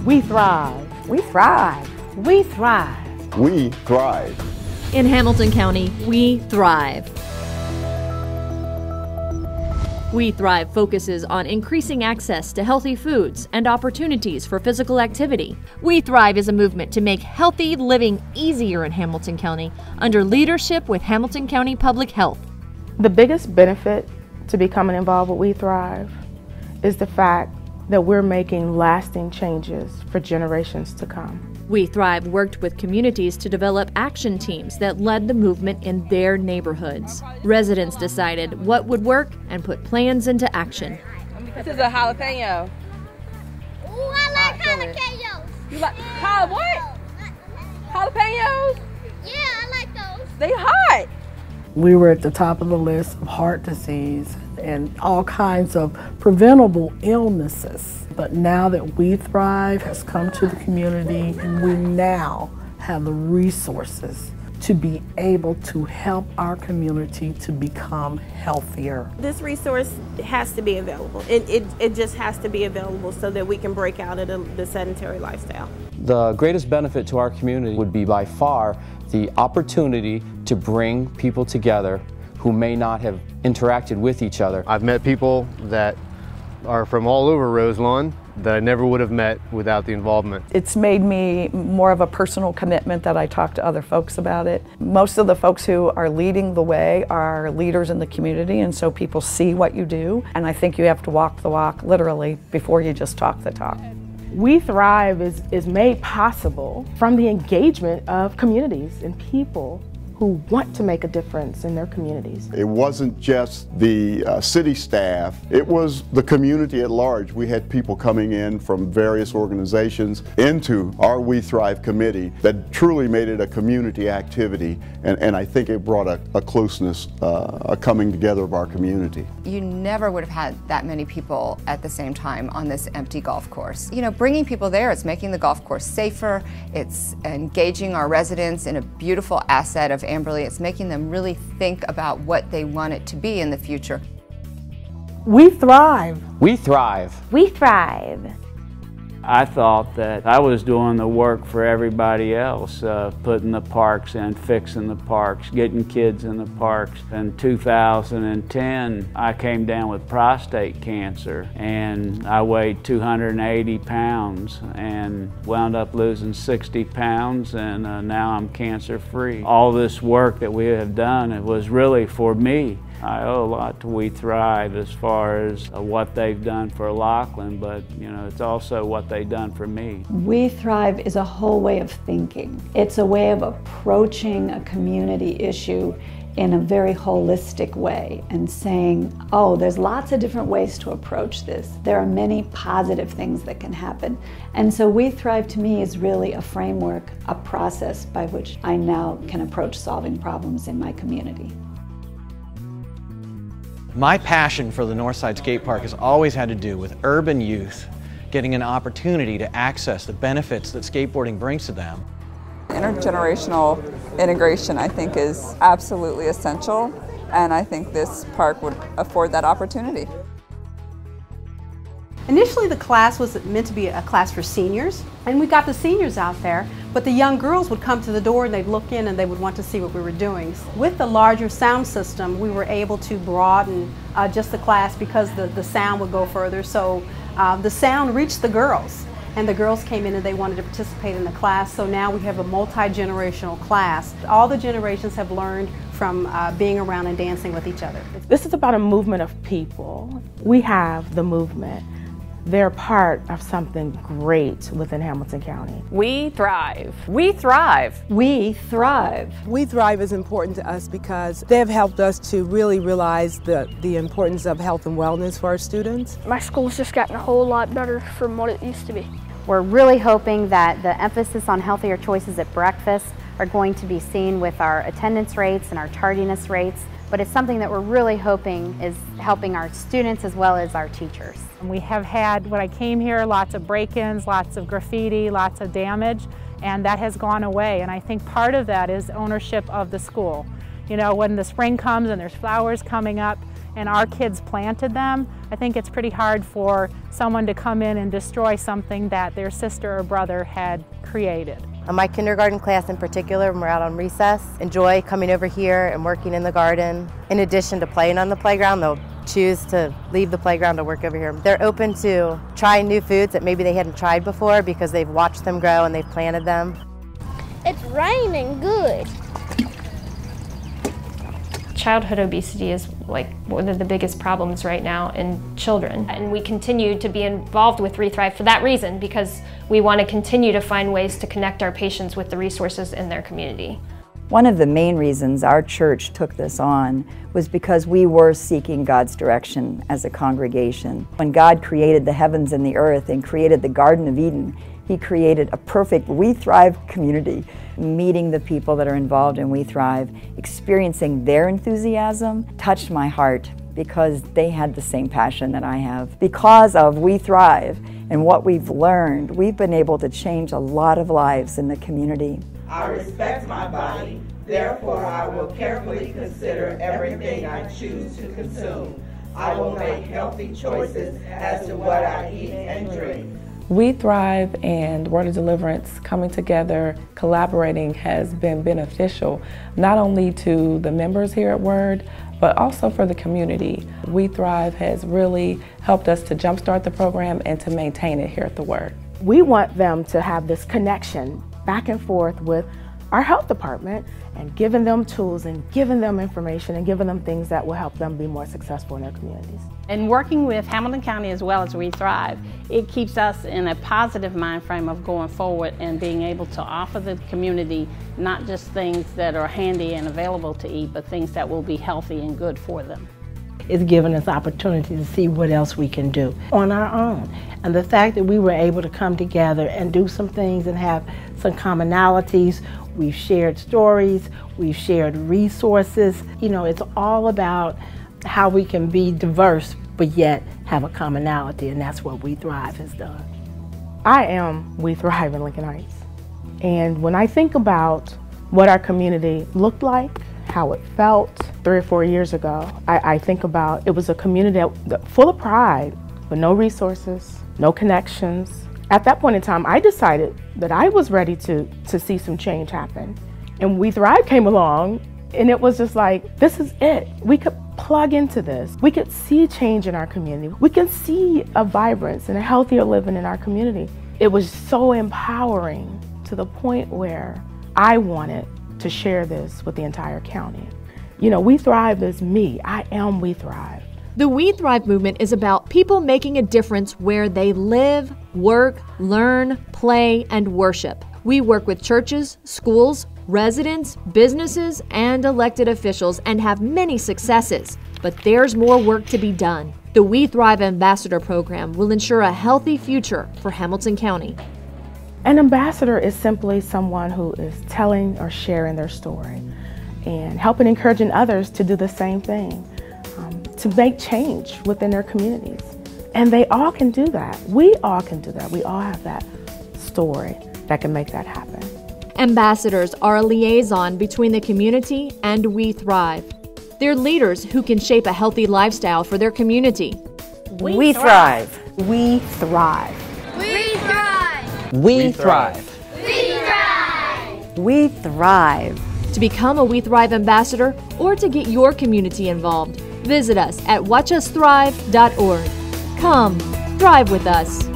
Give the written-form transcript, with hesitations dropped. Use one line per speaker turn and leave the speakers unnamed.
We thrive.
We thrive.
We thrive.
We thrive.
In Hamilton County, we thrive. WeTHRIVE focuses on increasing access to healthy foods and opportunities for physical activity. WeTHRIVE is a movement to make healthy living easier in Hamilton County under leadership with Hamilton County Public Health.
The biggest benefit to becoming involved with WeTHRIVE is the fact that we're making lasting changes for generations to come.
WeTHRIVE worked with communities to develop action teams that led the movement in their neighborhoods. Residents decided what would work and put plans into action.
This is a jalapeno.
Ooh, I like jalapenos.
You like what? Jalapenos?
Yeah, I like those.
They hot.
We were at the top of the list of heart disease and all kinds of preventable illnesses. But now that WeTHRIVE has come to the community, and we now have the resources to be able to help our community to become healthier.
This resource has to be available. It just has to be available so that we can break out of the sedentary lifestyle.
The greatest benefit to our community would be by far the opportunity to bring people together who may not have interacted with each other.
I've met people that are from all over Roselawn that I never would have met without the involvement.
It's made me more of a personal commitment that I talk to other folks about it. Most of the folks who are leading the way are leaders in the community, and so people see what you do, and I think you have to walk the walk literally before you just talk the talk.
WeTHRIVE is made possible from the engagement of communities and people who want to make a difference in their communities.
It wasn't just the city staff, it was the community at large. We had people coming in from various organizations into our WeTHRIVE committee that truly made it a community activity, and I think it brought a closeness, a coming together of our community.
You never would have had that many people at the same time on this empty golf course. You know, bringing people there, it's making the golf course safer, it's engaging our residents in a beautiful asset of Amberley. It's making them really think about what they want it to be in the future.
We thrive.
We thrive.
We thrive.
I thought that I was doing the work for everybody else, putting the parks in, fixing the parks, getting kids in the parks. In 2010, I came down with prostate cancer, and I weighed 280 pounds and wound up losing 60 pounds, and now I'm cancer-free. All this work that we have done, it was really for me. I owe a lot to WeTHRIVE as far as what they've done for Laughlin, but you know, it's also what they've done for me.
WeTHRIVE is a whole way of thinking. It's a way of approaching a community issue in a very holistic way and saying, oh, there's lots of different ways to approach this. There are many positive things that can happen. And so WeTHRIVE to me is really a framework, a process by which I now can approach solving problems in my community.
My passion for the Northside Skate Park has always had to do with urban youth getting an opportunity to access the benefits that skateboarding brings to them.
Intergenerational integration, I think, is absolutely essential, and I think this park would afford that opportunity.
Initially, the class was meant to be a class for seniors, and we got the seniors out there, but the young girls would come to the door and they'd look in and they would want to see what we were doing. With the larger sound system, we were able to broaden just the class because the sound would go further, so the sound reached the girls, and the girls came in and they wanted to participate in the class, so now we have a multi-generational class. All the generations have learned from being around and dancing with each other.
This is about a movement of people. We have the movement. They're part of something great within Hamilton County.
We thrive. We thrive.
We thrive.
WeTHRIVE is important to us because they have helped us to really realize the importance of health and wellness for our students.
My school's just gotten a whole lot better from what it used to be.
We're really hoping that the emphasis on healthier choices at breakfast are going to be seen with our attendance rates and our tardiness rates, but it's something that we're really hoping is helping our students as well as our teachers.
We have had, when I came here, lots of break-ins, lots of graffiti, lots of damage, and that has gone away. And I think part of that is ownership of the school. You know, when the spring comes and there's flowers coming up, and our kids planted them, I think it's pretty hard for someone to come in and destroy something that their sister or brother had created.
My kindergarten class in particular, when we're out on recess, enjoy coming over here and working in the garden. In addition to playing on the playground, they'll choose to leave the playground to work over here. They're open to trying new foods that maybe they hadn't tried before because they've watched them grow and they've planted them.
It's raining good.
Childhood obesity is like one of the biggest problems right now in children. And we continue to be involved with WeTHRIVE for that reason, because we want to continue to find ways to connect our patients with the resources in their community.
One of the main reasons our church took this on was because we were seeking God's direction as a congregation. When God created the heavens and the earth and created the Garden of Eden, He created a perfect WeTHRIVE community. Meeting the people that are involved in WeTHRIVE, experiencing their enthusiasm, touched my heart because they had the same passion that I have. Because of WeTHRIVE and what we've learned, we've been able to change a lot of lives in the community.
I respect my body, therefore I will carefully consider everything I choose to consume. I will make healthy choices as to what I eat and drink.
WeTHRIVE and Word of Deliverance coming together, collaborating has been beneficial, not only to the members here at Word, but also for the community. WeTHRIVE has really helped us to jumpstart the program and to maintain it here at the Word.
We want them to have this connection back and forth with our health department and giving them tools and giving them information and giving them things that will help them be more successful in their communities.
And working with Hamilton County as well as WeTHRIVE, it keeps us in a positive mind frame of going forward and being able to offer the community not just things that are handy and available to eat, but things that will be healthy and good for them.
It's given us opportunity to see what else we can do on our own. And the fact that we were able to come together and do some things and have some commonalities, we've shared stories, we've shared resources. You know, it's all about how we can be diverse but yet have a commonality, and that's what WeTHRIVE has done.
I am WeTHRIVE in Lincoln Heights. And when I think about what our community looked like, how it felt 3 or 4 years ago, I think about it was a community that full of pride, but no resources, no connections. At that point in time, I decided that I was ready to see some change happen. And WeTHRIVE came along, and it was just like, this is it. We could plug into this. We could see change in our community. We can see a vibrance and a healthier living in our community. It was so empowering to the point where I wanted to share this with the entire county. You know, WeTHRIVE is me. I am WeTHRIVE.
The WeTHRIVE movement is about people making a difference where they live, work, learn, play, and worship. We work with churches, schools, residents, businesses, and elected officials and have many successes. But there's more work to be done. The WeTHRIVE Ambassador Program will ensure a healthy future for Hamilton County.
An ambassador is simply someone who is telling or sharing their story and helping encouraging others to do the same thing, to make change within their communities. And they all can do that. We all can do that. We all have that story that can make that happen.
Ambassadors are a liaison between the community and WeTHRIVE. They're leaders who can shape a healthy lifestyle for their community.
WeTHRIVE.
WeTHRIVE.
WeTHRIVE. WeTHRIVE.
To become a WeTHRIVE ambassador or to get your community involved, visit us at watchusthrive.org. Come, thrive with us.